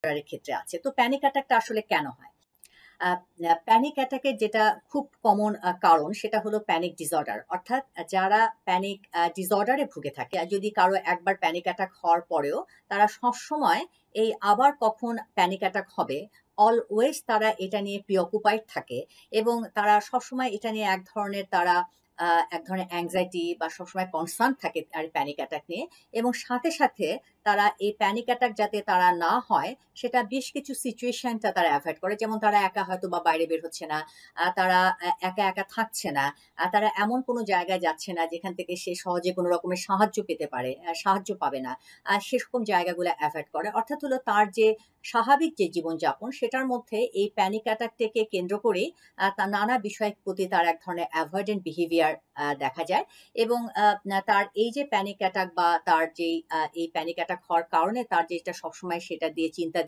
ডিসঅর্ডারের ক্ষেত্রে আছে। তো প্যানিক অ্যাটাকটা আসলে কেন হয়? প্যানিক অ্যাটাকের যেটা খুব কমন কারণ সেটা হলো প্যানিক ডিসঅর্ডার। অর্থাৎ যারা প্যানিক ডিসঅর্ডারে ভুগে থাকে, আর যদি কারো একবার প্যানিক অ্যাটাক হওয়ার পরেও তারা সবসময় এই আবার কখন প্যানিক অ্যাটাক হবে অলওয়েজ তারা এটা নিয়ে প্রিঅকুপাইড থাকে এবং তারা সবসময় এটা নিয়ে এক ধরনের অ্যাংজাইটি বা সবসময় কনসার্ন থাকে আর প্যানিক অ্যাটাক নিয়ে, এবং সাথে সাথে তারা এই প্যানিক অ্যাটাক যাতে তারা না হয় সেটা বেশ কিছু সিচুয়েশনটা তারা অ্যাভয়েড করে। যেমন তারা একা হয়তো বা বাইরে বের হচ্ছে না, তারা একা একা থাকছে না, তারা এমন কোনো জায়গায় যাচ্ছে না যেখান থেকে সে সহজে কোনো রকমের সাহায্য পেতে পারে, সাহায্য পাবে না, সেরকম জায়গাগুলো অ্যাভয়েড করে। অর্থাৎ হলো তার যে স্বাভাবিক যে জীবনযাপন সেটার মধ্যে এই প্যানিক অ্যাটাকটাকে কেন্দ্র করে তার নানা বিষয়ের প্রতি তার এক ধরনের অ্যাভয়েডেন্ট বিহেভিয়ার দেখা যায়। এবং তার এই যে প্যানিক অ্যাটাক বা তার যেই এই প্যানিক অ্যাটাক হওয়ার কারণে তার যেটা সবসময় সেটা দিয়ে চিন্তা দিয়ে